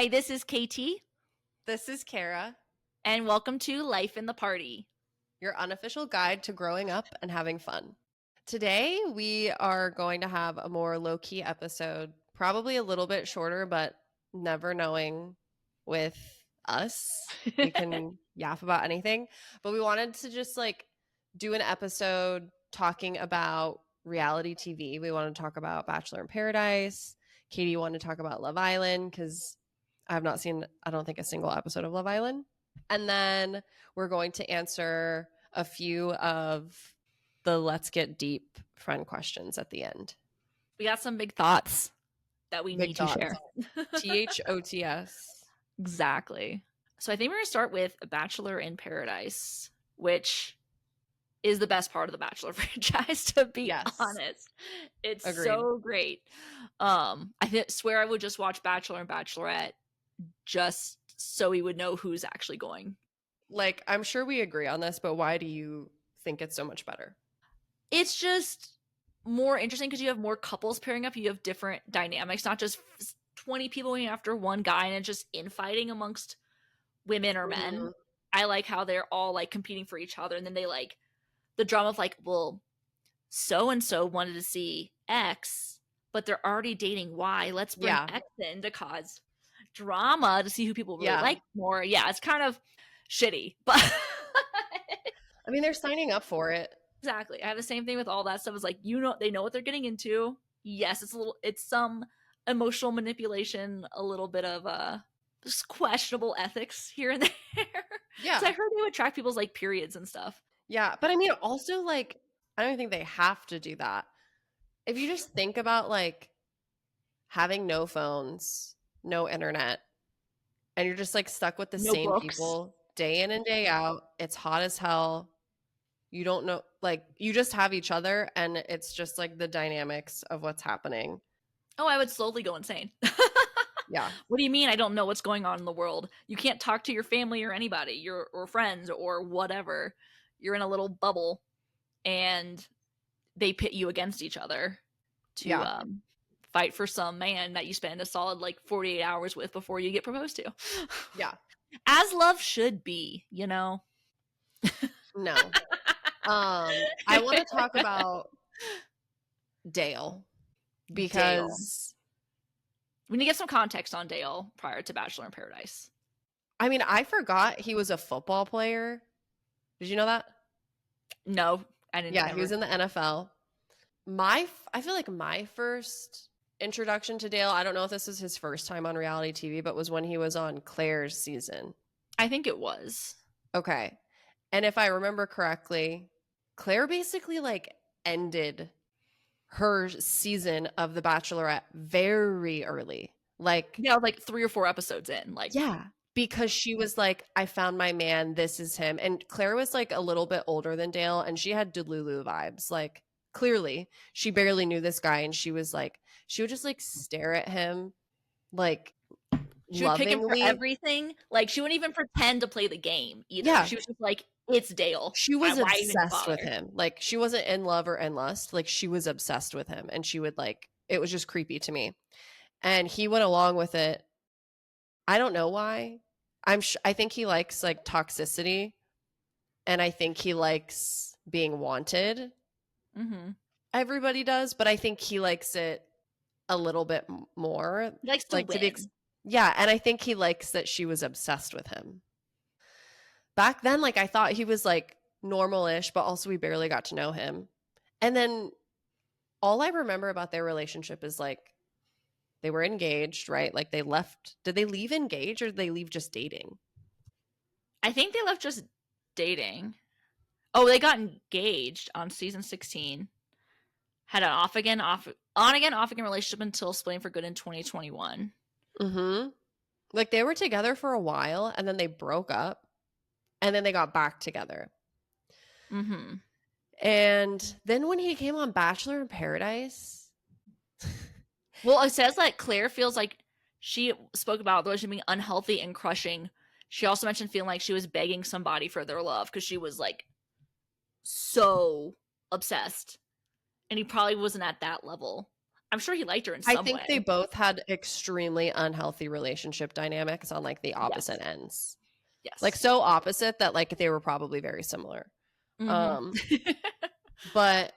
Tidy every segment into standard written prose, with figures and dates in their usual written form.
this is KT. This is Kara. And welcome to Life in the Party, your unofficial guide to growing up and having fun. Today, we are going to have a more low-key episode, probably a little bit shorter, but never knowing with us. We can yap about anything. But we wanted to just do an episode talking about reality TV. We want to talk about Bachelor in Paradise. Katie wanted to talk about Love Island because I have not seen, I don't think, a single episode of Love Island. And then we're going to answer a few of the Let's Get Deep friend questions at the end. We got some big thoughts that we need to share. THOTS. Exactly. So I think we're going to start with Bachelor in Paradise, which is the best part of the Bachelor franchise, to be honest. It's Agreed. So great. I swear I would just watch Bachelor and Bachelorette just so we would know who's actually going. I'm sure we agree on this, but why do you think it's so much better? It's just more interesting because you have more couples pairing up. You have different dynamics, not just 20 people going after one guy and it's just infighting amongst women or men. Mm-hmm. I like how they're all competing for each other, and then they the drama of well, so-and-so wanted to see X, but they're already dating Y. Let's bring X in to cause drama to see who people really like more. Yeah, it's kind of shitty, but I mean, they're signing up for it. Exactly. I have the same thing with all that stuff. Is they know what they're getting into. Yes, it's some emotional manipulation, a little bit of just questionable ethics here and there. Yeah. So I heard they would track people's periods and stuff. Yeah, but I mean, also I don't think they have to do that. If you just think about having no phones, no internet, and you're just stuck with the same books. People day in and day out. It's hot as hell. You don't know, you just have each other, and it's just the dynamics of what's happening. Oh, I would slowly go insane. Yeah. What do you mean I don't know what's going on in the world? You can't talk to your family or anybody, or friends or whatever. You're in a little bubble, and they pit you against each other to fight for some man that you spend a solid 48 hours with before you get proposed to. Yeah. As love should be, No. I want to talk about Dale because we need to get some context on Dale prior to Bachelor in Paradise. I mean, I forgot he was a football player. Did you know that? No, I didn't. Yeah, he was in the NFL. I feel like my first introduction to Dale, I don't know if this was his first time on reality TV, but was when he was on Claire's season. I think it was. Okay. And if I remember correctly, Claire basically ended her season of The Bachelorette very early. 3 or 4 episodes in. Yeah. Because she was I found my man, this is him. And Claire was a little bit older than Dale, and she had Delulu vibes. Clearly, she barely knew this guy, and she was she would just stare at him she would pick him for everything. She wouldn't even pretend to play the game either. Yeah. She was just it's Dale. She was obsessed with him. She wasn't in love or in lust. She was obsessed with him, and she would it was just creepy to me. And he went along with it. I don't know why. I think he likes toxicity, and I think he likes being wanted. Mm-hmm. Everybody does, but I think he likes it a little bit more. He likes to win. Yeah, and I think he likes that she was obsessed with him. Back then, I thought he was normal-ish, but also we barely got to know him. And then all I remember about their relationship is they were engaged, right? They left. Did they leave engaged, or did they leave just dating? I think they left just dating. Oh, they got engaged on season 16. Had an on-again, off-again relationship until splitting for good in 2021. Mm-hmm. They were together for a while, and then they broke up, and then they got back together. Mm-hmm. And then when he came on Bachelor in Paradise... Well, it says that Claire feels she spoke about the relationship being unhealthy and crushing. She also mentioned feeling she was begging somebody for their love because she was so obsessed. And he probably wasn't at that level I'm sure he liked her in I some think they way. both had extremely unhealthy relationship dynamics on like the Yes. opposite ends. Like Yes. so opposite that like they were probably very similar. Mhm. Um but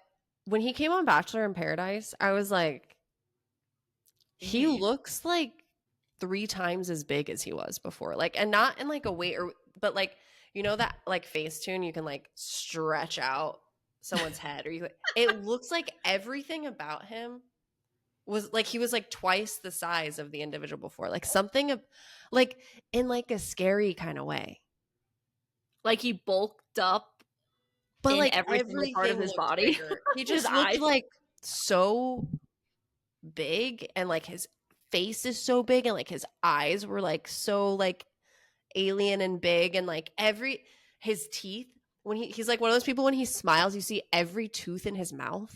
when he came on Bachelor in Paradise, I was like, he Eee. looks like 3 times as big as he was before. Like, and not in like a way or but like, you know that like Facetune you can like stretch out someone's head or you it looks like everything about him was like he was like twice the size of the individual before. Like something like in like a scary kind of way. Like he bulked up But in like every single part of everything his looked body. bigger. He His just looked eyes. like so big and like his face is so big and like his eyes were like so like alien and big and like every his teeth when he's like one of those people when he smiles you see every tooth in his mouth.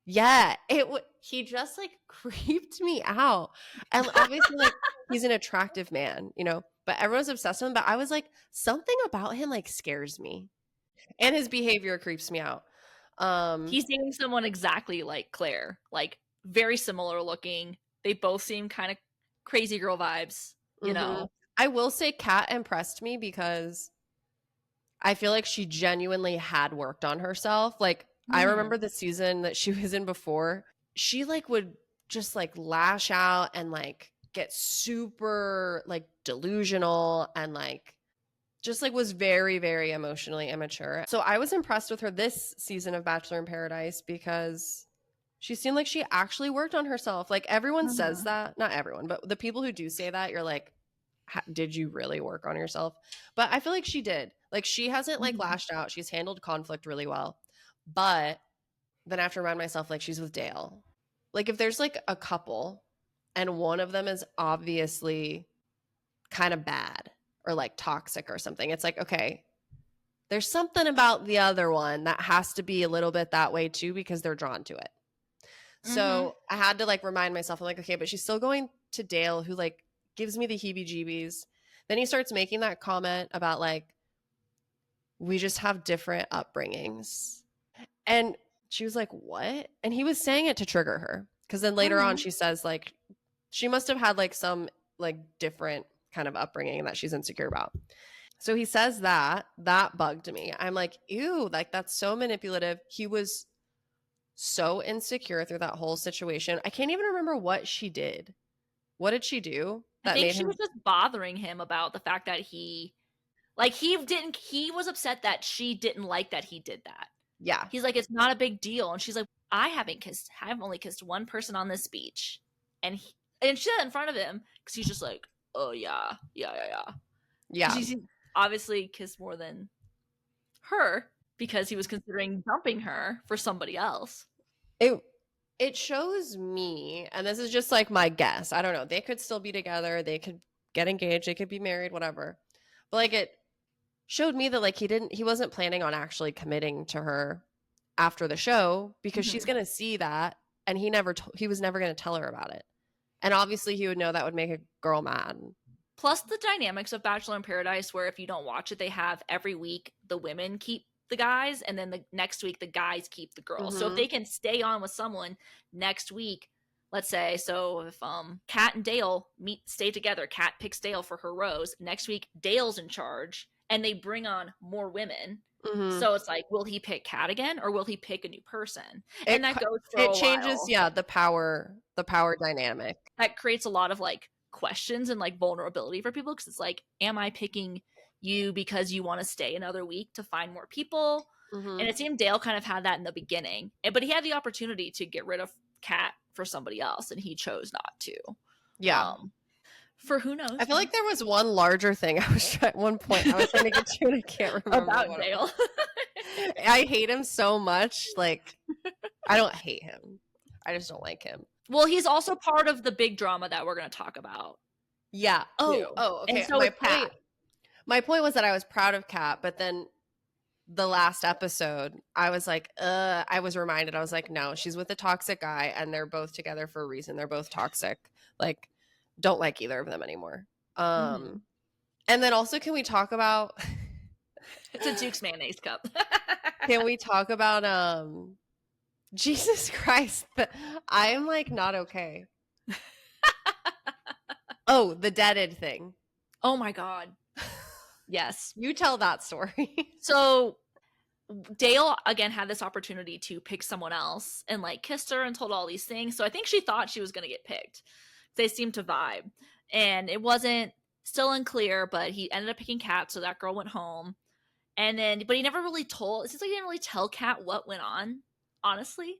Yeah, he just like creeped me out. And obviously like he's an attractive man, you know, but everyone's obsessed with him. But I was like, something about him like scares me. And his behavior creeps me out. He's dating someone exactly like Claire, like very similar looking. They both seem kind of crazy girl vibes, you mhm. know. I will say Kat impressed me because I feel like she genuinely had worked on herself. Like I Mhm. remember the season that she was in before, she like would just like lash out and like get super like delusional and like just like was very very emotionally immature. So I was impressed with her this season of Bachelor in Paradise because she seemed like she actually worked on herself. Like everyone says Mhm. that, not everyone, but the people who do say that, you're like, did you really work on yourself? But I feel like she did. Like she hasn't like Mhm. lashed out. She's handled conflict really well. But then I have to remind myself like she's with Dale. Like if there's like a couple and one of them is obviously kind of bad or like toxic or something, it's like, okay, there's something about the other one that has to be a little bit that way too because they're drawn to it. Mhm. So I had to like remind myself, I'm like, okay, but she's still going to Dale, who like gives me the heebie jeebies. Then he starts making that comment about like, we just have different upbringings. And she was like, what? And he was saying it to trigger her. Cause then later on, Mhm. she says like, she must have had like some like different kind of upbringing that she's insecure about. So he says that bugged me. I'm like, ew, like that's so manipulative. He was so insecure through that whole situation. I can't even remember what she did. What did she do I that think made she was him? just bothering him about the fact that he was upset that she didn't like that he did that. Yeah, He's like, "It's not a big deal." And she's like, I've only kissed one person on this beach." And she said it in front of him because he's just like, "Oh yeah, yeah, yeah, yeah." Because yeah. he's obviously kissed more than her because he was considering dumping her for somebody else. It it shows me, and this is just like my guess. I don't know. They could still be together. They could get engaged. They could be married. Whatever. But like it showed me that like he wasn't planning on actually committing to her after the show because she's Mhm. gonna see that, and he was never gonna tell her about it. And obviously, he would know that would make a girl mad. Plus the dynamics of Bachelor in Paradise, where if you don't watch it, they have every week the women keep the guys, and then the next week the guys keep the girls. So if Mm-hmm. they can stay on with someone next week, let's say, so if Kat and Dale stay together, Kat picks Dale for her rose. Next week, Dale's in charge, and they bring on more women. Mm-hmm. So it's like, will he pick Kat again, or will he pick a new person? And It that goes for it a changes, while. yeah, the power dynamic. That creates a lot of like questions and like vulnerability for people because it's like, am I picking you because you want to stay another week to find more people? Mm-hmm. And it seemed Dale kind of had that in the beginning, but he had the opportunity to get rid of Kat for somebody else, and he chose not to. Yeah. Um, for who I knows, feel like there was one larger thing at one point I was trying to get to and I can't remember about what it Dale. was. I hate him so much. Like, I don't hate him. I just don't like him. Well, he's also part of the big drama that we're going to talk about Yeah. Oh, too, oh, and okay. so is Kat. My point was that I was proud of Kat, but then the last episode, I was like, I was reminded, I was like, no, she's with a toxic guy and they're both together for a reason. They're both toxic. Like, don't like either of them anymore. Mm-hmm. And then also, can we talk about It's a Duke's mayonnaise cup. can we talk about Jesus Christ. I am like not okay. Oh, the deaded thing. Oh my God. Yes. You tell that story. So Dale again had this opportunity to pick someone else and like kissed her and told all these things. So I think she thought she was going to get picked. They seemed to vibe. And it wasn't, still unclear, but he ended up picking Kat, so that girl went home. And then, but he never really told, it seems like he didn't really tell Kat what went on, honestly.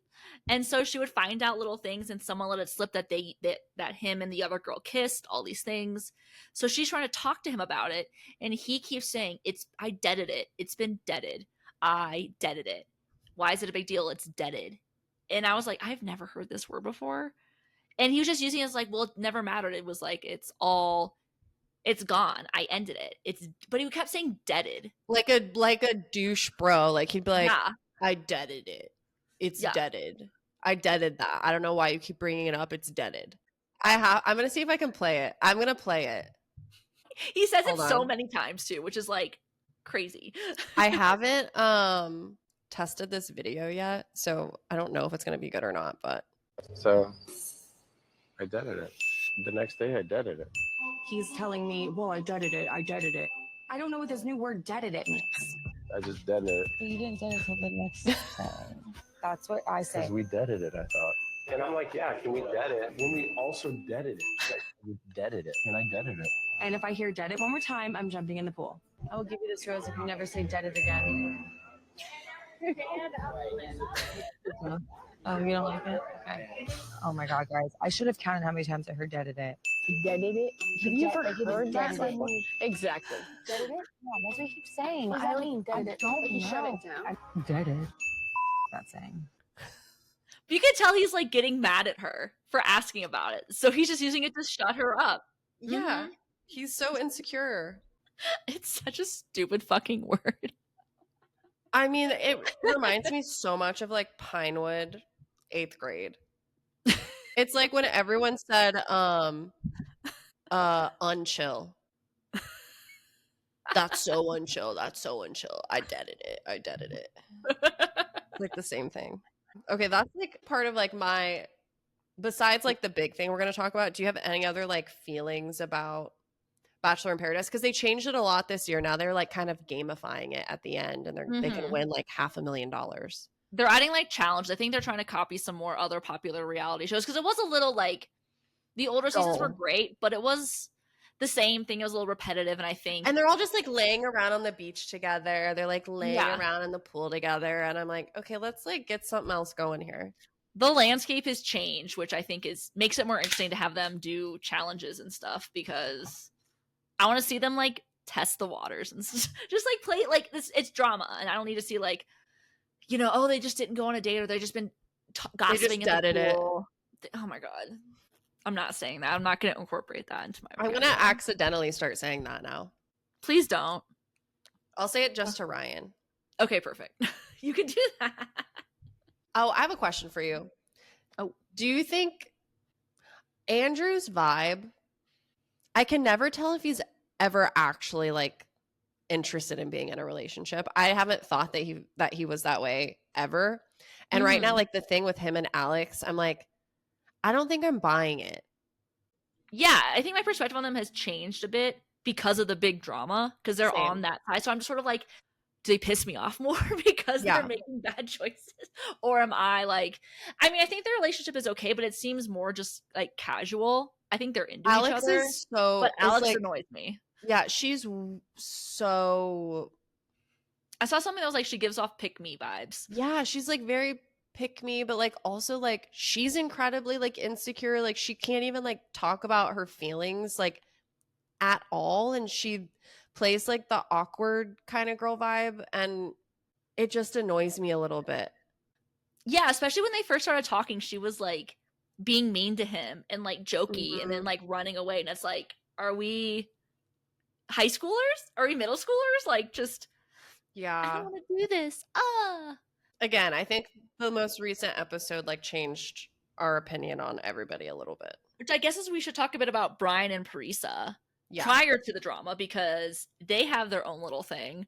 And so she would find out little things, and someone let it slip that that him and the other girl kissed, all these things. So she's trying to talk to him about it, and he keeps saying, I deaded it. It's been deaded. I deaded it. Why is it a big deal? It's deaded. And I was like, I've never heard this word before. And he was just using it as like, well, it never mattered. It was like, it's gone. I ended it. But he kept saying deaded. Like a douche bro. Like he'd be like, Yeah. I deaded it. It's Yeah. deaded. I deaded that. I don't know why you keep bringing it up. It's deaded. I'm going to see if I can play it. I'm going to play it. He says Hold it so on. many times too, which is like crazy. I haven't tested this video yet, so I don't know if it's going to be good or not, but So I deaded it. The next day I deaded it. He's telling me, well, I deaded it. I deaded it. I don't know what this new word deaded it means. I just deaded it. You didn't dead it till the next time. That's what I say. Because we deaded it, I thought. And I'm like, yeah, can we dead it? When we also deaded it. Like, we deaded it. And I deaded it. And if I hear dead it one more time, I'm jumping in the pool. I will give you this rose if you never say dead it again. Oh, you don't like it? Okay. Oh my God, guys. I should have counted how many times I heard deaded it. Deaded it? Have you ever heard that before? Exactly. Deaded it? Yeah, that's what he keeps saying. What does that mean, deaded it? don't Like, you shut know. it down? Dead it. That's saying. But you can tell he's like getting mad at her for asking about it. So he's just using it to shut her up. yeah, he's so insecure. It's such a stupid fucking word. I mean, it reminds me so much of like Pinewood 8th grade. It's like when everyone said unchill. That's so unchill. That's so unchill. I deaded it. I deaded it. Like the same thing. Okay, that's like part of like my, besides like the big thing we're going to talk about, do you have any other like feelings about Bachelor in Paradise? Because they changed it a lot this year. Now they're like kind of gamifying it at the end, and they can win like $500,000. They're adding like challenge. I think they're trying to copy some more other popular reality shows, because it was a little like, the older seasons were great, but it was the same thing. It was a little repetitive, and I think, And they're all just like laying around on the beach together. They're like laying around in the pool together, and I'm like, okay, let's like get something else going here. the landscape has changed, which I think makes it more interesting to have them do challenges and stuff, because I want to see them like test the waters and just like play like this. It's drama, and I don't need to see like, oh, they just didn't go on a date, or they've just been gossiping in the pool. Oh my God. I'm not saying that. I'm not going to incorporate that into my I'm going to accidentally start saying that now. Please don't. I'll say it just to Ryan. Okay, perfect. You can do that. Oh, I have a question for you. Oh. Do you think Andrew's vibe, I can never tell if he's ever actually like interested in being in a relationship. I haven't thought that he was that way ever. And right now, like the thing with him and Alex, I'm like, I don't think I'm buying it. Yeah, I think my perspective on them has changed a bit because of the big drama, because they're on that side. So I'm just sort of like, do they piss me off more because they're making bad choices? Or am I like, I mean, I think their relationship is okay, but it seems more just like casual. I think they're into each other. But Alex annoys me. Yeah, she's so... I saw something that was like, she gives off pick me vibes. Yeah, she's like very pick me, but like also like she's incredibly like insecure. Like she can't even like talk about her feelings like at all, and she plays like the awkward kind of girl vibe, and it just annoys me a little bit. Yeah, especially when they first started talking, she was like being mean to him and like jokey, and then like running away, and it's like, are we high schoolers? Are we middle schoolers? Like, just I don't want to do this. Again, I think the most recent episode like changed our opinion on everybody a little bit. Which I guess is, we should talk a bit about Brian and Parisa prior to the drama, because they have their own little thing.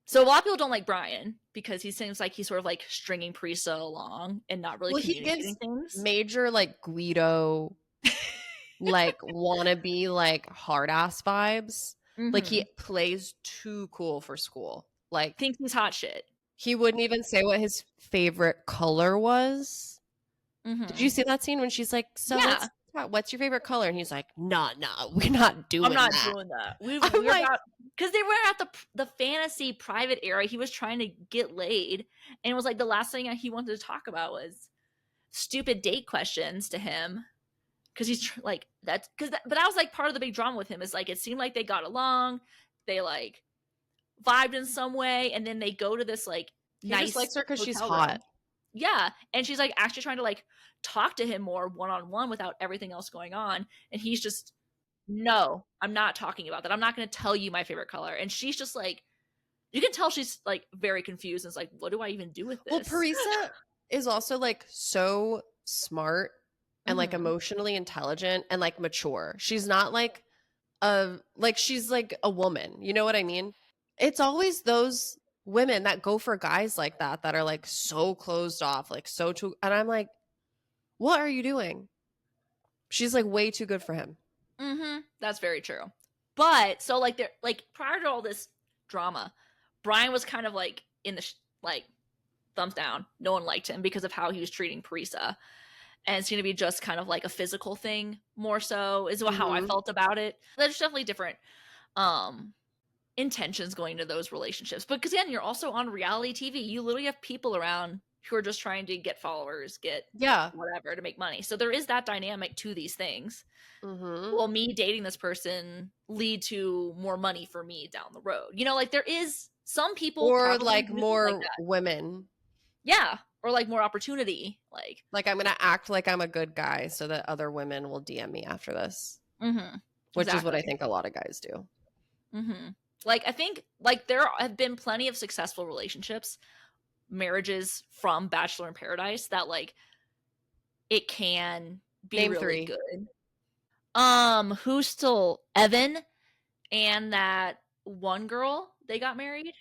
So a lot of people don't like Brian because he seems like he's sort of like stringing Parisa along and not really Well, he communicating gives things. major like Guido, like wannabe, like hard ass vibes. Like he plays too cool for school. Like Thinks he's hot shit. he wouldn't even say what his favorite color was. Did you see that scene when she's like, "So Yeah. what's your favorite color?" And he's like, "Nah, we're not doing I'm not that." doing that. I'm We're like- about because they were at the fantasy private era. He was trying to get laid, and it was like the last thing he wanted to talk about was stupid date questions to him because he's like that's because but that was like part of the big drama with him is like it seemed like they got along, they like vibed in some way, and then they go to this like He nice just likes her because she's hotel room. hot. Yeah, and she's like actually trying to like talk to him more one-on-one without everything else going on, and he's just, no, I'm not talking about that. I'm not going to tell you my favorite color. And she's just like, you can tell she's like very confused. And it's like, what do I even do with this? Well, Parisa is also like so smart and like Mhm. emotionally intelligent and like mature. She's not like she's like a woman. You know what I mean? It's always those women that go for guys like that are like so closed off, like so too. And I'm like, what are you doing? She's like way too good for him. That's very true. But so like they're like prior to all this drama, Brian was kind of like in the like thumbs down. No one liked him because of how he was treating Parisa. And it's going to be just kind of like a physical thing more so is how I Mhm. felt about it. There's definitely different intentions going into those relationships. But because again, you're also on reality TV. You literally have people around who are just trying to get followers, get Yeah. whatever to make money. So there is that dynamic to these things. Mhm. Will me dating this person lead to more money for me down the road? You know, like there is some people Or probably like do think more like that. women. Yeah, or like more opportunity. Like I'm gonna act like I'm a good guy so that other women will DM me after this, which is what I Exactly. think a lot of guys do. Like I think like there have been plenty of successful relationships, marriages from Bachelor in Paradise that like it can be Name really 3. good. Who's still Evan and that one girl, they got married?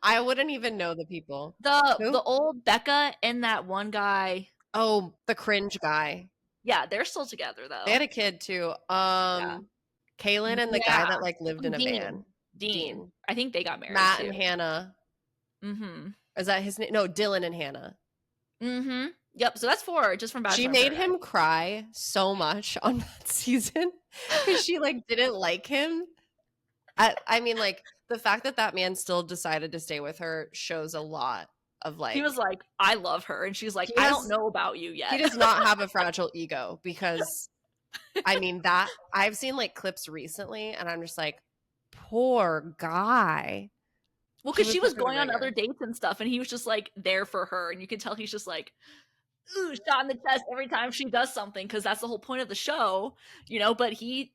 I wouldn't even know the people. Who? The old Becca and that one guy. Oh, the cringe guy. Yeah, they're still together though. They had a kid too. Kaylin and the guy that like lived in a van. Dean. I think they got married Matt too. and Hannah. Mm-hmm. Is that his name? No, Dylan and Hannah. Mm-hmm. Yep. So that's 4 just from Bachelor. She made him cry so much on that season because she like didn't like him. I mean, like the fact that that man still decided to stay with her shows a lot of like. He was like, I love her, and she's like, I don't know about you yet. He does not have a fragile ego because, I mean, that I've seen like clips recently, and I'm just like, poor guy. Well, because she was such a good going on ringer. other dates and stuff, and he was just like there for her, and you can tell he's just like, ooh, shot in the chest every time she does something, because that's the whole point of the show, you know. But he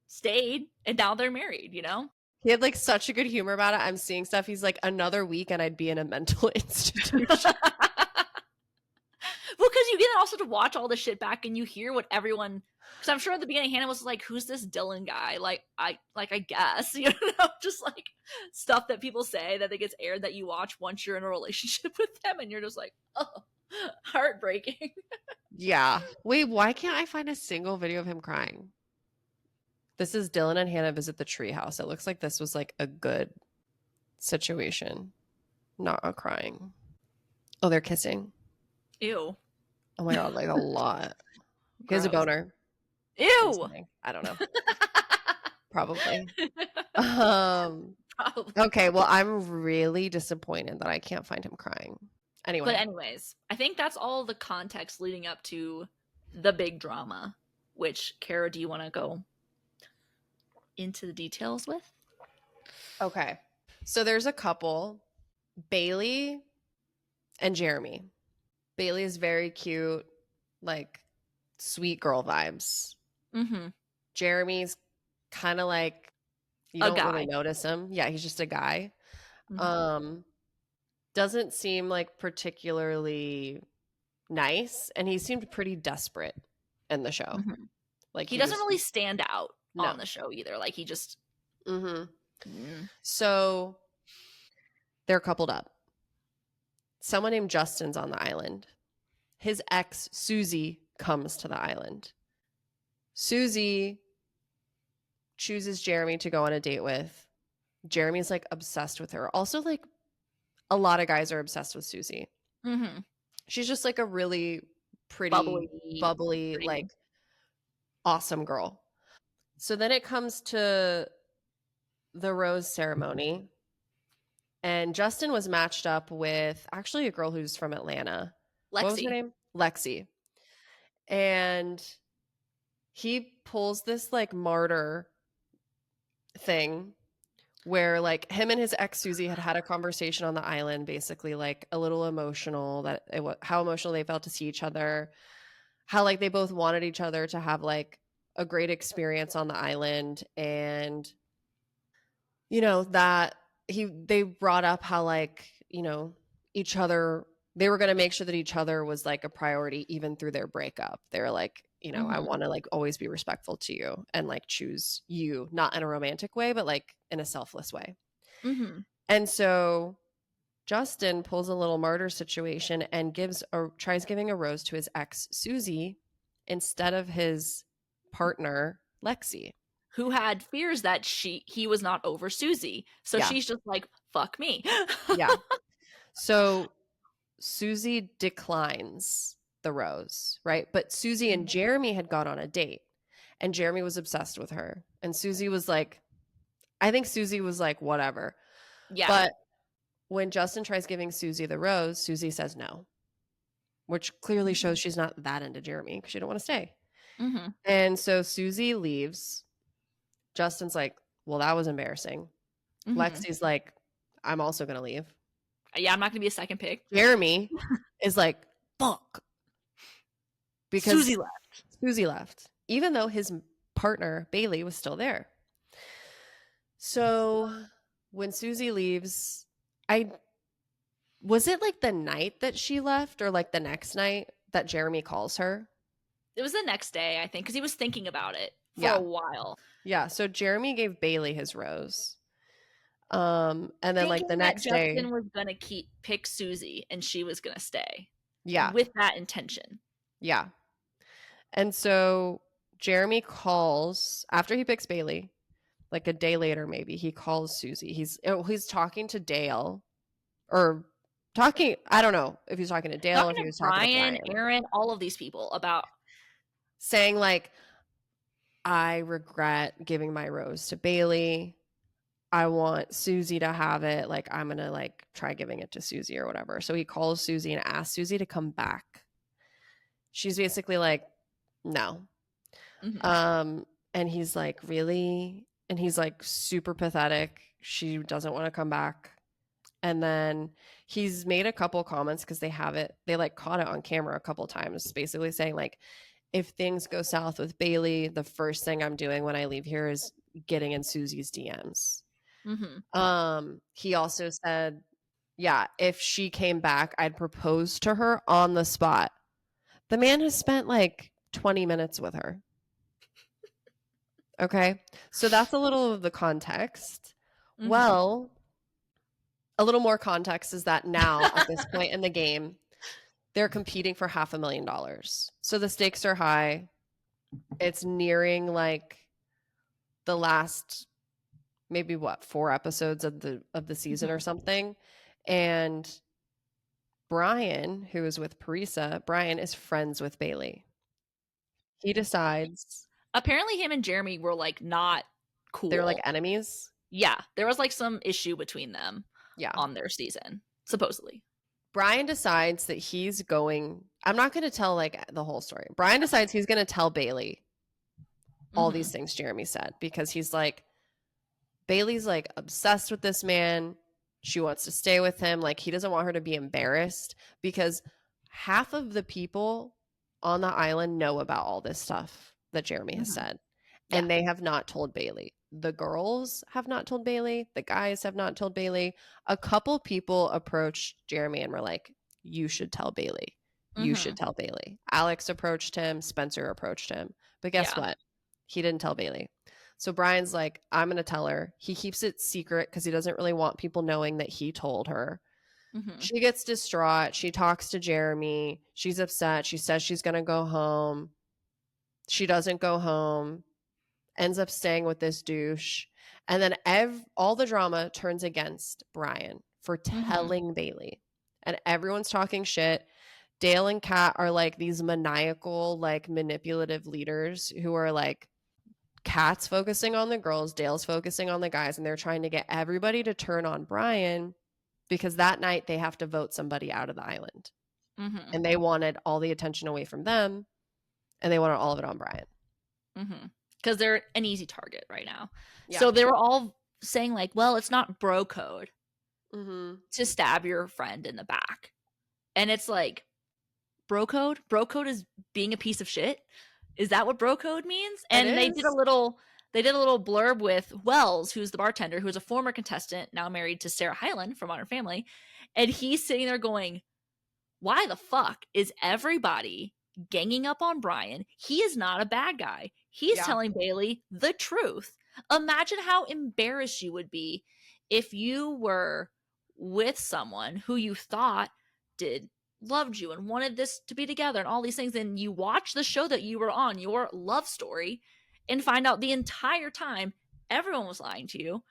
stayed, and now they're married, you know. He had like such a good humor about it. I'm seeing stuff. He's like, another week and I'd be in a mental institution. Well, because you get also to watch all this shit back and you hear what everyone. Because I'm sure at the beginning Hannah was like, "Who's this Dylan guy?" I guess you know, just like stuff that people say that it gets aired that you watch once you're in a relationship with them, and you're just like, oh, heartbreaking. Yeah. Wait, why can't I find a single video of him crying? This is Dylan and Hannah visit the treehouse. It looks like this was like a good situation, not a crying. Oh, they're kissing. Ew. Oh my god, like a lot. He has a Gross. boner. Ew. I don't know. Probably. Probably. Okay, well, I'm really disappointed that I can't find him crying. Anyway. But anyways, I think that's all the context leading up to the big drama, which, Kara, do you want to go into the details with? Okay. So there's a couple, Bailey and Jeremy. Bailey is very cute, like sweet girl vibes. Mm-hmm. Jeremy's kind of like you A don't really guy. notice him. Yeah, he's just a guy. Mm-hmm. Doesn't seem like particularly nice, and he seemed pretty desperate in the show. Mm-hmm. Like He doesn't really stand out No. on the show either. Like he just. Mm-hmm. So They're coupled up. Someone named Justin's on the island. His ex, Susie, comes to the island. Susie chooses Jeremy to go on a date with. Jeremy's like obsessed with her. Also, like a lot of guys are obsessed with Susie. Mm-hmm. She's just like a really pretty, bubbly, pretty. like awesome girl. So then it comes to the rose ceremony. And Justin was matched up with actually a girl who's from Atlanta. What was her Lexi. name? Lexi. And he pulls this like martyr thing where like him and his ex Susie had a conversation on the island, basically like a little emotional, that how emotional they felt to see each other, how like they both wanted each other to have like a great experience on the island. And you know that they brought up how like, you know, each other, they were going to make sure that each other was like a priority even through their breakup. They were like, you know, I want to like always be respectful to you and like choose you, not in a romantic way, but like in a selfless way. Mm-hmm. And so Justin pulls a little martyr situation and tries giving a rose to his ex Susie instead of his partner Lexi, who had fears that he was not over Susie. So Yeah. she's just like, fuck me. Yeah. So Susie declines the rose, right? But Susie and Jeremy had gone on a date and Jeremy was obsessed with her. And Susie was like, I think Susie was like, whatever. Yeah. But when Justin tries giving Susie the rose, Susie says no, which clearly shows she's not that into Jeremy because she don't want to stay. Mm-hmm. And so Susie leaves. Justin's like, well, that was embarrassing. Mm-hmm. Lexi's like, I'm also going to leave. Yeah, I'm not going to be a second pick. Jeremy is like, fuck. Because Susie left, even though his partner, Bailey, was still there. So when Susie leaves, was it like the night that she left or like the next night that Jeremy calls her? It was the next day, I think, because he was thinking about it for Yeah. a while. Yeah, so Jeremy gave Bailey his rose. And then like the next day, Justin was gonna pick Susie and she was gonna stay. Yeah. With that intention. Yeah. And so Jeremy calls after he picks Bailey, like a day later, maybe he calls Susie. He's talking to Dale or talking. I don't know if he's talking to Dale, if he was talking to Brian, Aaron, all of these people about saying like, I regret giving my rose to Bailey. I want Susie to have it. Like, I'm going to like try giving it to Susie or whatever. So he calls Susie and asks Susie to come back. She's basically like, no. Mm-hmm. And he's like, really? And he's like super pathetic. She doesn't want to come back. And then he's made a couple comments because they like caught it on camera a couple times, basically saying like, if things go south with Bailey, the first thing I'm doing when I leave here is getting in Susie's DMs. Mm-hmm. He also said, yeah, if she came back, I'd propose to her on the spot. The man has spent like 20 minutes with her. Okay. So that's a little of the context. Mm-hmm. Well, a little more context is that now at this point in the game, they're competing for $500,000. So the stakes are high. It's nearing like the last maybe 4 episodes of the season or something. And Brian, who is with Parisa, Brian is friends with Bailey. He decides. Apparently him and Jeremy were like not cool. They're like enemies. Yeah. There was like some issue between them Yeah. on their season, supposedly. Brian decides that he's going. I'm not going to tell like the whole story. Brian decides he's going to tell Bailey all these things Jeremy said because he's like, Bailey's like obsessed with this man. She wants to stay with him. Like he doesn't want her to be embarrassed because half of the people on the island know about all this stuff that Jeremy has said. Yeah. And they have not told Bailey. The girls have not told Bailey. The guys have not told Bailey. A couple people approached Jeremy and were like, you should tell Bailey. You should tell Bailey. Alex approached him. Spencer approached him. But guess what? He didn't tell Bailey. So Brian's like, I'm going to tell her. He keeps it secret because he doesn't really want people knowing that he told her. Mhm. She gets distraught. She talks to Jeremy. She's upset. She says she's going to go home. She doesn't go home. Ends up staying with this douche. And then all the drama turns against Brian for telling Bailey. And everyone's talking shit. Dale and Kat are like these maniacal, like manipulative leaders who are like, Kat's focusing on the girls, Dale's focusing on the guys, and they're trying to get everybody to turn on Brian because that night they have to vote somebody out of the island. Mhm. And they wanted all the attention away from them, and they wanted all of it on Brian. Because they're an easy target right now. Yeah. So they were all saying like, well, it's not bro code Mm-hmm. to stab your friend in the back. And it's like, bro code? Bro code is being a piece of shit? Is that what bro code means? And they did a little blurb with Wells, who's the bartender, who's a former contestant, now married to Sarah Hyland from Modern Family. And he's sitting there going, why the fuck is everybody ganging up on Brian? He is not a bad guy. He's telling Bailey the truth. Imagine how embarrassed you would be if you were with someone who you thought loved you and wanted this to be together and all these things, and you watch the show that you were on, your love story, and find out the entire time everyone was lying to you.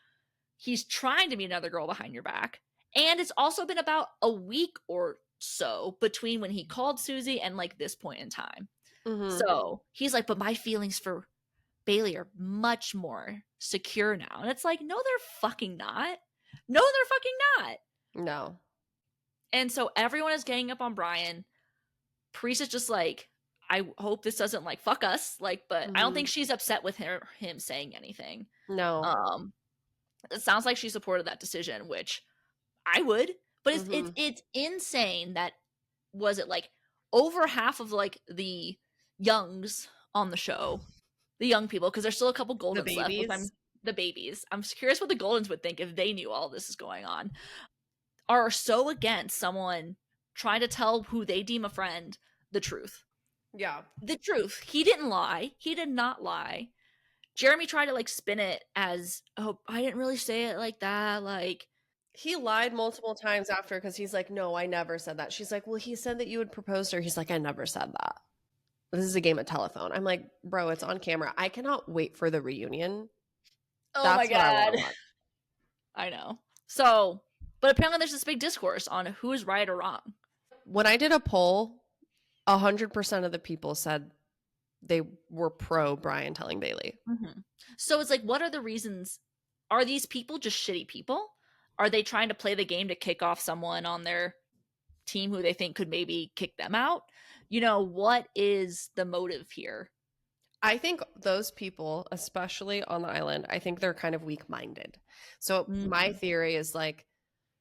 He's trying to meet another girl behind your back. And it's also been about a week or so between when he called Susie and like this point in time. Mm-hmm. So he's like, but my feelings for Bailey are much more secure now. And it's like, no, they're fucking not. No, they're fucking not. No. And so everyone is ganging up on Brian. Priest is just like, I hope this doesn't like fuck us. Like, but I don't think she's upset with him saying anything. No. It sounds like she supported that decision, which I would. But it's insane that, was it like over half of like the youngs on the show, the young people, because there's still a couple Goldens left. The babies. I'm curious what the Goldens would think if they knew all this is going on. Are so against someone trying to tell who they deem a friend the truth. Yeah. The truth. He didn't lie. He did not lie. Jeremy tried to like spin it as, oh, I didn't really say it like that. Like, he lied multiple times after because he's like, no, I never said that. She's like, well, he said that you would propose to her. He's like, I never said that. This is a game of telephone. I'm like, bro, it's on camera. I cannot wait for the reunion. Oh That's my what God. I want. I know. So, but apparently there's this big discourse on who is right or wrong. When I did a poll, 100% of the people said they were pro Brian telling Bailey. So it's like, what are the reasons? Are these people just shitty people? Are they trying to play the game to kick off someone on their team who they think could maybe kick them out? You know, what is the motive here? I think those people, especially on the island, I think they're kind of weak-minded. So my theory is like,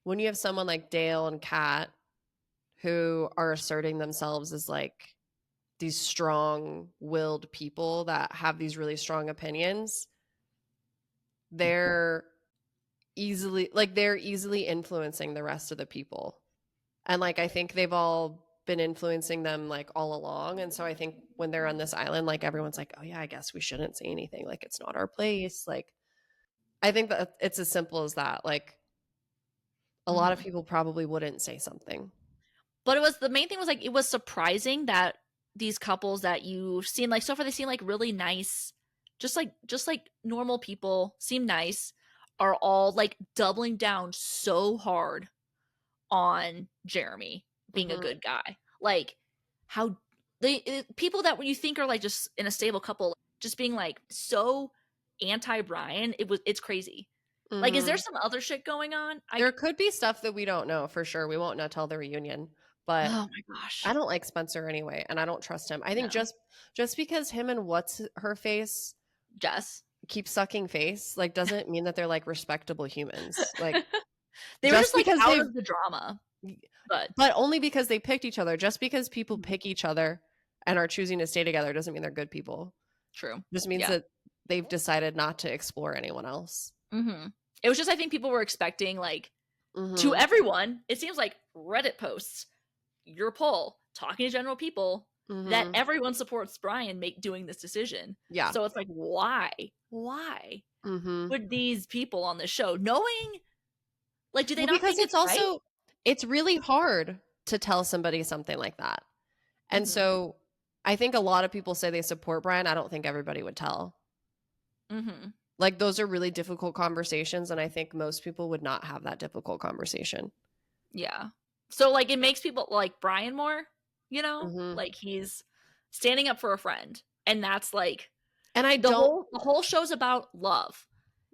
when you have someone like Dale and Kat who are asserting themselves as like these strong-willed people that have these really strong opinions, they're easily influencing the rest of the people. And like, I think they've all been influencing them like all along. And so I think when they're on this island, like everyone's like, oh yeah, I guess we shouldn't say anything. Like, it's not our place. Like, I think that it's as simple as that. Like, a lot of people probably wouldn't say something. But it was, the main thing was like, it was surprising that these couples that you've seen, like so far, they seem like really nice, just like normal people, seem nice, are all like doubling down so hard on Jeremy being a good guy. Like, how people that you think are like just in a stable couple, just being like so anti Brian, it's crazy. Like, is there some other shit going on? There could be stuff that we don't know for sure. We won't know till the reunion. But oh my gosh, I don't like Spencer anyway, and I don't trust him. I think just because him and what's her face, Jess, keep sucking face, like, doesn't mean that they're like respectable humans. Like, they were just like out of the drama, but only because they picked each other. Just because people pick each other and are choosing to stay together doesn't mean they're good people. True. Just means that they've decided not to explore anyone else. It was just, I think people were expecting like to everyone. It seems like Reddit posts, your poll, talking to general people, that Mhm. everyone supports Brian doing this decision. Yeah. So it's like, why Mhm. would these people on the show, knowing, like, do they Well, not because think it's right? it's really hard to tell somebody something like that. And Mhm. so I think a lot of people say they support Brian. I don't think everybody would tell. Mhm. Like, those are really difficult conversations, and I think most people would not have that difficult conversation. Yeah. So like it makes people like Brian more, you know? Mhm. Like he's standing up for a friend. And that's like And I the don't whole show's about love.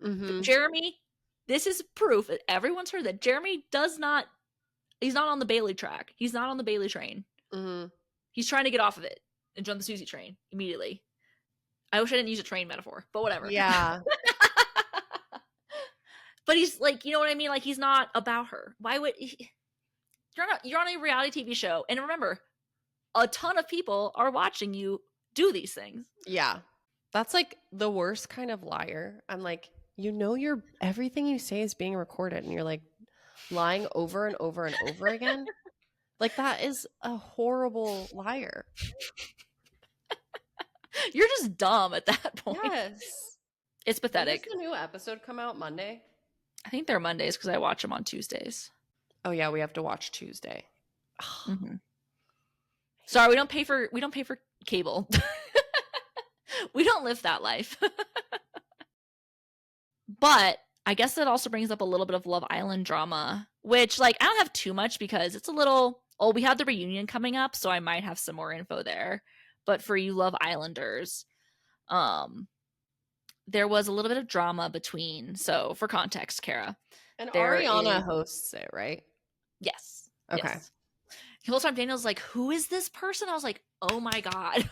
Mhm. Jeremy, this is proof that everyone's heard that Jeremy he's not on the Bailey track. He's not on the Bailey train. Mhm. He's trying to get off of it and join the Susie train immediately. I wish I didn't use a train metaphor, but whatever. Yeah. But he's like, you know what I mean? Like he's not about her. Why would you're on a reality TV show, and remember, a ton of people are watching you do these things. Yeah. That's like the worst kind of liar. I'm like, you're everything you say is being recorded, and you're like lying over and over and over again. Like, that is a horrible liar. You're just dumb at that point. Yes. It's When does pathetic. the new episode come out? Monday? I think they're Mondays because I watch them on Tuesdays. Oh yeah, we have to watch Tuesday. Mm-hmm. Sorry, we don't pay for cable. We don't live that life. But I guess that also brings up a little bit of Love Island drama, which like I don't have too much because it's a little. Oh, we have the reunion coming up, so I might have some more info there. But for you Love Islanders, there was a little bit of drama between. So for context, Kara, And there Ariana is- hosts it, right? yes, Okay. yes. The whole time Daniel's like, "Who is this person?" I was like, "Oh my god."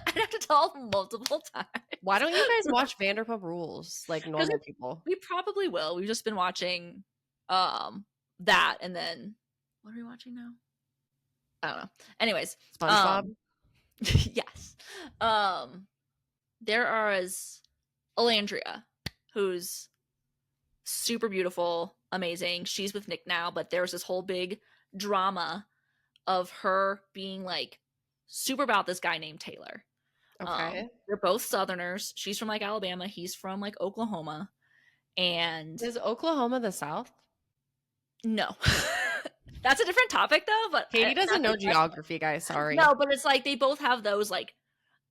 I'd have to tell him multiple times. Why don't you guys watch Vanderpump Rules like normal people? We probably will. We've just been watching that, and then what are we watching now? I don't know. Anyways, SpongeBob? yes. There is Alandria, who's super beautiful, amazing. She's with Nick now, but there's this whole big drama of her being like super about this guy named Taylor. Okay. They're both Southerners. She's from like Alabama. He's from like Oklahoma. And Is Oklahoma the South? no, that's a different topic though. But Katie doesn't know that's- geography, guys. Sorry. No, but it's like they both have those like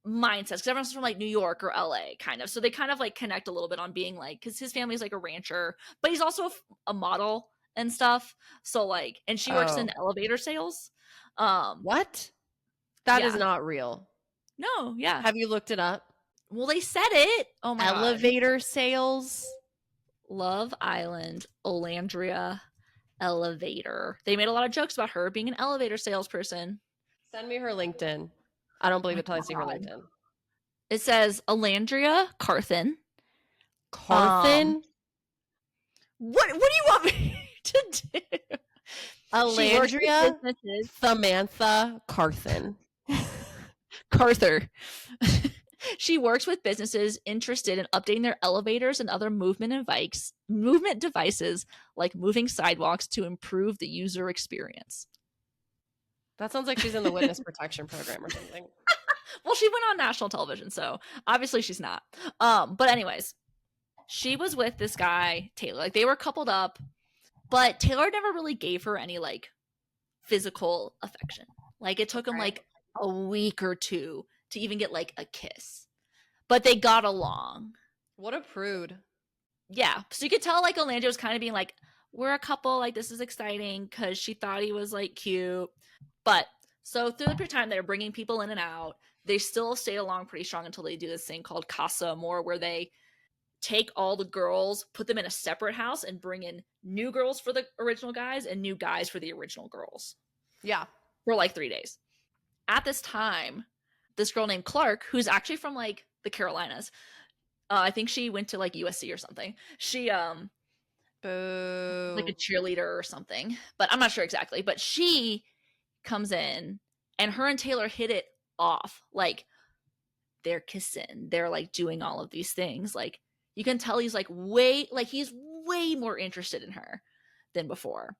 mindsets because everyone's from like New York or LA kind of. So they kind of like connect a little bit on being like, because his family's like a rancher, but he's also a model and stuff. So like, and she works in elevator sales. What? That is Yeah. not real. No, yeah. Have you looked it up? Well, they said it. Oh my god. Elevator sales? Love Island, Olandria, elevator. They made a lot of jokes about her being an elevator salesperson. Send me her LinkedIn. I don't believe Oh it till I see her God. LinkedIn. It says Alandria Carthen. Carthen? What do you want me to do? She works with Alandria businesses. Samantha Carthen. Carther. She works with businesses interested in updating their elevators and other movement devices like moving sidewalks to improve the user experience. That sounds like she's in the witness protection program or something. Well, she went on national television, so obviously she's not. But anyways, she was with this guy, Taylor. Like they were coupled up, but Taylor never really gave her any like physical affection. Like it took him like a week or two to even get like a kiss. But they got along. What a prude. Yeah. So you could tell like Alandria was kind of being like, we're a couple, like this is exciting because she thought he was like cute. But so through the time they're bringing people in and out, they still stay along pretty strong until they do this thing called Casa Amor, where they take all the girls, put them in a separate house, and bring in new girls for the original guys and new guys for the original girls. Yeah. For like 3 days. At this time, this girl named Clark, who's actually from like the Carolinas, I think she went to like USC or something. She Boo. like a cheerleader or something, but I'm not sure exactly. But she comes in, and her and Taylor hit it off. Like they're kissing, they're like doing all of these things. Like you can tell he's he's way more interested in her than before.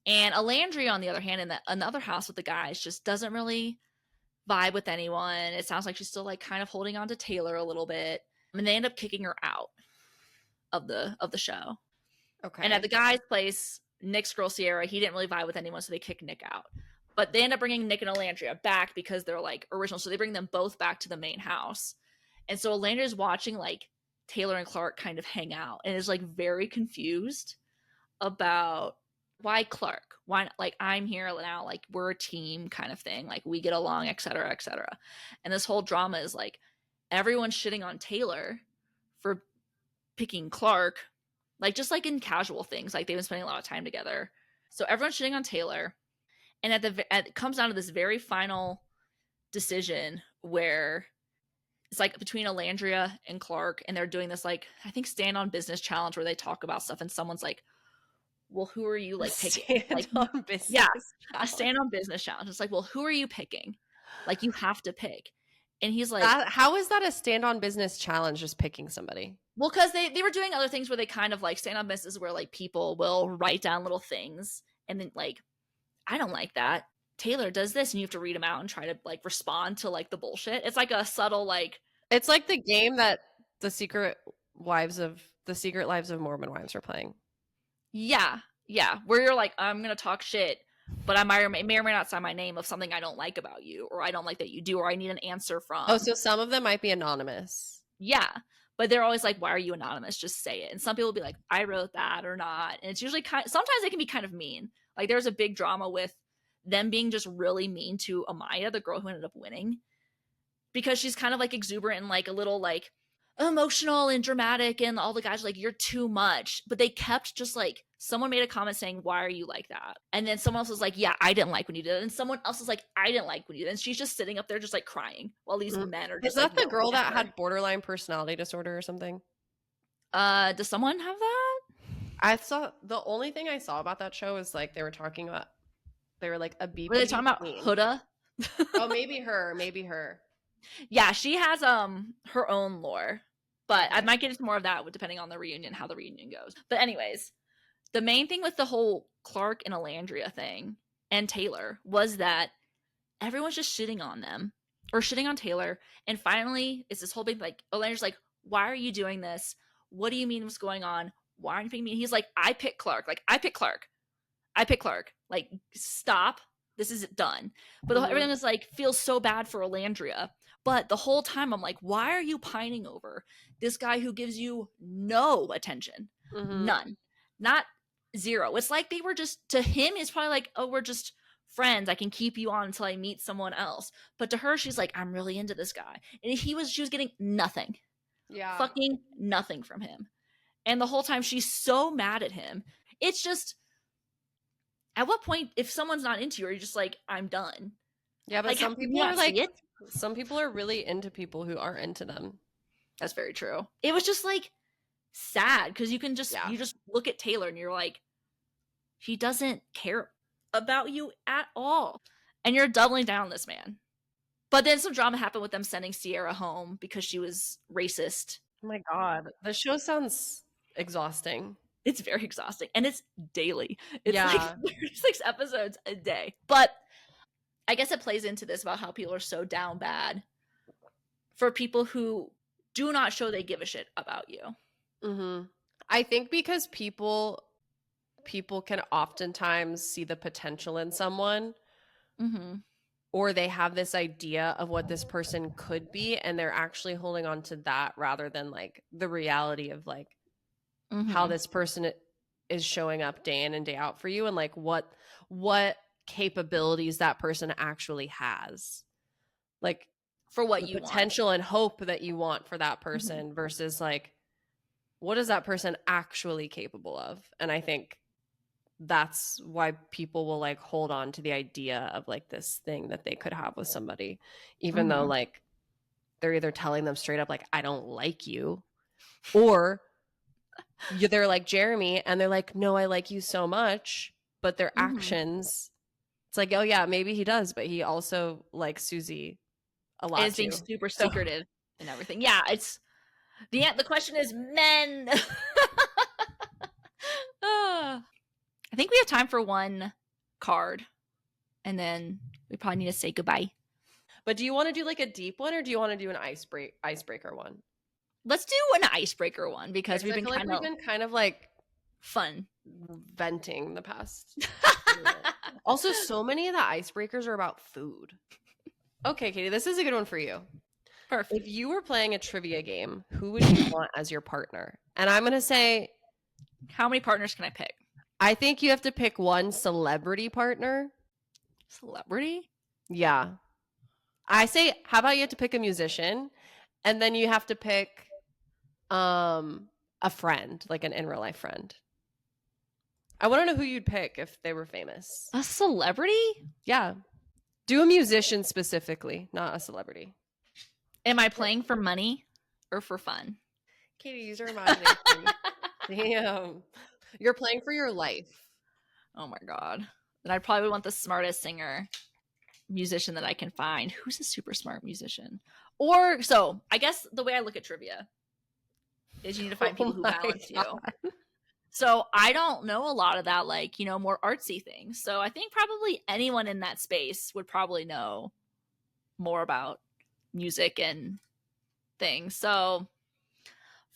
And Alandria, on the other hand, in that another house with the guys, just doesn't really vibe with anyone. It sounds like she's still like kind of holding on to Taylor a little bit. And they end up kicking her out of the show. Okay. And at the guy's place, Nick's girl Sierra, he didn't really vibe with anyone, so they kick Nick out. But they end up bringing Nick and Alandria back because they're like original. So they bring them both back to the main house. And so Alandria's watching like Taylor and Clark kind of hang out and is like very confused about why Clark, why like I'm here now, like we're a team kind of thing, like we get along, etc., etc. And this whole drama is like everyone's shitting on Taylor for picking Clark, like just like in casual things, like they've been spending a lot of time together. So everyone's shitting on Taylor, and it comes down to this very final decision where it's like between Alandria and Clark, and they're doing this like I think stand on business challenge where they talk about stuff, and someone's like, well, who are you like picking? Stand Like, on business. yeah, a challenge. stand on business challenge. It's like, well, who are you picking? Like, you have to pick. And he's like, How is that a stand on business challenge? Just picking somebody? well, because they were doing other things where they kind of like stand on business where like people will write down little things and then like, I don't like that. Taylor does this, and you have to read them out and try to like respond to like the bullshit. It's like a subtle like. It's like the game that the Secret Lives of Mormon Wives are playing. Yeah, where you're like, I'm gonna talk shit, but I may or may not sign my name of something I don't like about you, or I don't like that you do, or I need an answer from. Oh, so some of them might be anonymous. Yeah, but they're always like, why are you anonymous? Just say it. And some people will be like, I wrote that or not. And it's usually sometimes they can be kind of mean. Like there's a big drama with them being just really mean to Amaya, the girl who ended up winning, because she's kind of like exuberant and like a little like emotional and dramatic, and all the guys are like, you're too much. But they kept just like, someone made a comment saying, why are you like that? And then someone else was like, yeah, I didn't like when you did it. And someone else was like, I didn't like when you did it. And she's just sitting up there just like crying while these men are just Is that like, the girl that had borderline personality disorder or something? Does someone have that? I saw the only thing I saw about that show is like they were talking about they were like a BP. Were they talking about queen. Huda? Oh, maybe her. Yeah, she has her own lore, but I might get into more of that depending on the reunion, how the reunion goes. But anyways, the main thing with the whole Clark and Alandria thing and Taylor was that everyone's just shitting on them or shitting on Taylor, and finally it's this whole big like Alandria's like, why are you doing this? What do you mean what's going on? Why aren't you picking me? He's like, I pick Clark. Like, I pick Clark. Like, stop. This is done. But everything is like, feels so bad for Alandria. But the whole time I'm like, why are you pining over this guy who gives you no attention? None. Not zero. It's like they were just, to him, it's probably like, oh, we're just friends. I can keep you on until I meet someone else. But to her, she's like, I'm really into this guy. And she was getting nothing. Yeah. Fucking nothing from him. And the whole time she's so mad at him. It's just, at what point, if someone's not into you, are you just like, I'm done? Yeah, but like, some people are like, some people are really into people who aren't into them. That's very true. It was just like sad because you can just, you just look at Taylor and you're like, he doesn't care about you at all. And you're doubling down on this man. But then some drama happened with them sending Sierra home because she was racist. Oh my God. The show sounds exhausting. It's very exhausting. And it's daily. It's like 36 episodes a day. But I guess it plays into this about how people are so down bad for people who do not show they give a shit about you. Mm-hmm. I think because people can oftentimes see the potential in someone, or they have this idea of what this person could be, and they're actually holding on to that rather than like the reality of like how this person is showing up day in and day out for you, and like what capabilities that person actually has, like for what the you potential want. And hope that you want for that person versus like what is that person actually capable of. And I think that's why people will like hold on to the idea of like this thing that they could have with somebody, even though like they're either telling them straight up like, I don't like you, or they're like Jeremy and they're like, no, I like you so much. But their actions, it's like, oh yeah, maybe he does, but he also likes Susie a lot. Is being super secretive and everything. Yeah, it's the question is men. I think we have time for one card, and then we probably need to say goodbye. But do you want to do like a deep one, or do you want to do an icebreaker one? Let's do an icebreaker one because we've I been feel like we've been kind of like fun. venting the past. Also, so many of the icebreakers are about food. Okay, Katie, this is a good one for you. Perfect. If you were playing a trivia game, who would you want as your partner? And I'm going to say, How many partners can I pick? I think you have to pick one celebrity partner. Celebrity? Yeah. I say, how about you have to pick a musician, and then you have to pick a friend, like an in real life friend. I want to know who you'd pick if they were famous. A celebrity? Yeah. Do a musician specifically, not a celebrity. Am I playing for money or for fun? Katie, use your imagination. Damn. You're playing for your life. Oh my god. Then I'd probably want the smartest singer musician that I can find. Who's a super smart musician? Or so I guess the way I look at trivia is you need to find people who balance you. So I don't know a lot of that, like, you know, more artsy things. So I think probably anyone in that space would probably know more about music and things. So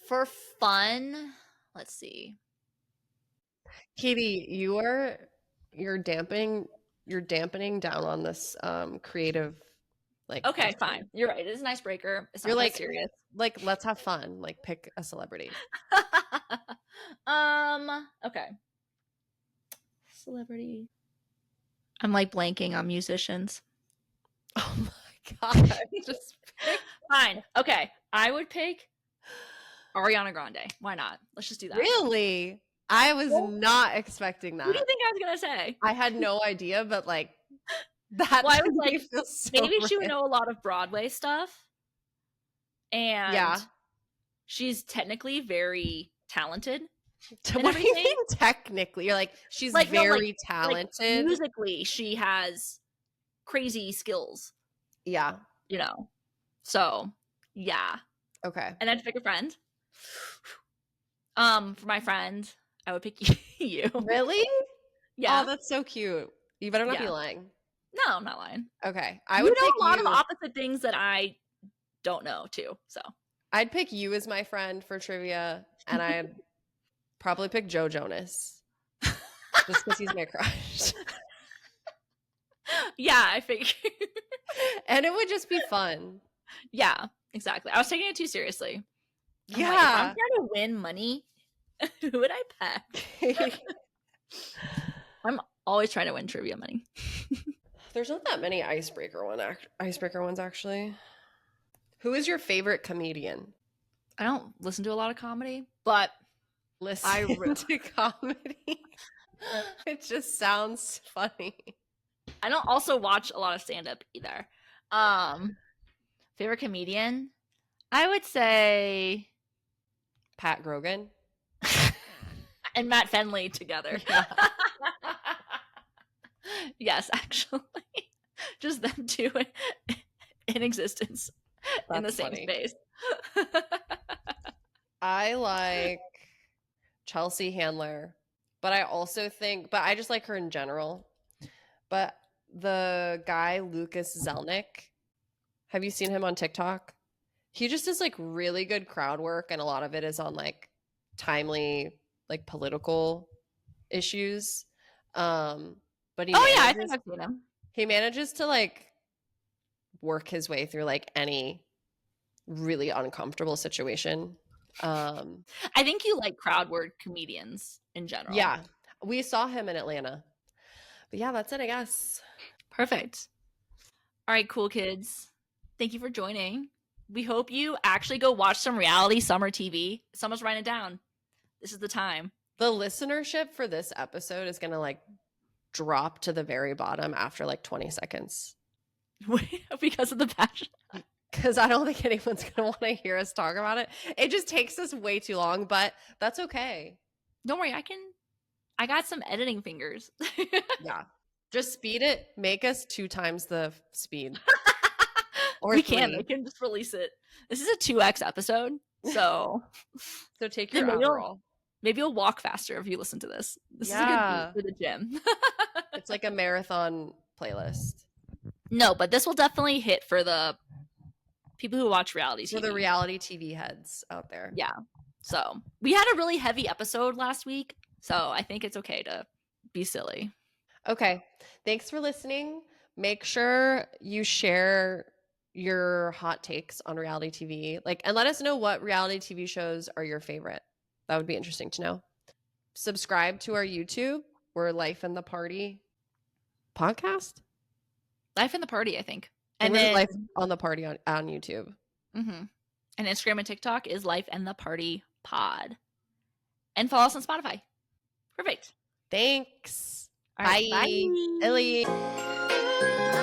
for fun, let's see. Katie, you're dampening down on this creative, like, Okay, question. fine. You're right. It is an icebreaker. It's not You're that like serious. like let's have fun. Like pick a celebrity. Okay. Celebrity. I'm like blanking on musicians. Oh my god. Just pick. Fine. Okay. I would pick Ariana Grande. Why not? Let's just do that. Really? I was not expecting What do you that. think I was gonna say? I had no idea, but like that Well, I was made me like, feel so maybe she would random. know a lot of Broadway stuff. And Yeah. she's technically very talented. What do you everything. mean technically? You're like, she's Like, no, very like, talented. musically, she has crazy skills, Yeah. you know. So yeah. Okay. And I'd pick a friend. For my friend, I would pick you. Really? Yeah. Oh, that's so cute. You better not be Yeah. lying. No, I'm not lying. Okay. I You would know pick a lot you. of opposite things that I don't know too. So I'd pick you as my friend for trivia, and I'd probably pick Joe Jonas just because he's my crush. yeah, I figured. And it would just be fun. Yeah, exactly. I was taking it too seriously. I'm like, if I'm Yeah. trying to win money, who would I pick? I'm always trying to win trivia money. There's not that many icebreaker ones actually. Who is your favorite comedian? I don't listen to a lot of comedy, but Listen I to comedy. It just sounds funny. I don't also watch a lot of stand-up either. Favorite comedian? I would say Pat Grogan. and Matt Fenley together. Yeah. Yes, actually. Just them two in existence in the That's same funny. space. I like Chelsea Handler, but I also think, but I just like her in general. But the guy, Lucas Zelnick, have you seen him on TikTok? He just does like really good crowd work, and a lot of it is on like timely, like political issues. But I think I've seen him. he manages to like work his way through like any really uncomfortable situation. I think you like crowd work comedians in general. Yeah, we saw him in Atlanta. But yeah, that's it, I guess. Perfect. All right, cool kids. Thank you for joining. We hope you actually go watch some reality summer TV. Someone's writing it down. This is the time. The listenership for this episode is going to like drop to the very bottom after like 20 seconds. Because of the passion. Because I don't think anyone's going to want to hear us talk about it. It just takes us way too long, but that's okay. Don't worry, I got some editing fingers. Yeah. Just speed it. Make us 2 times the speed. Or we 3. can just release it. This is a 2x episode. So So take your maybe Adderall. Maybe you'll walk faster if you listen to this. This is a good beat for the gym. It's like a marathon playlist. No, but this will definitely hit for the people who watch reality TV. For the reality TV heads out there. Yeah. So we had a really heavy episode last week, so I think it's okay to be silly. Okay. Thanks for listening. Make sure you share your hot takes on reality TV. And let us know what reality TV shows are your favorite. That would be interesting to know. Subscribe to our YouTube. We're Life in the Party podcast. Life in the Party, I think. And And we're then Life on the Party on YouTube. and Instagram and TikTok is Life and the Party Pod. And follow us on Spotify. Perfect. Thanks. All right, Bye. bye. Ellie.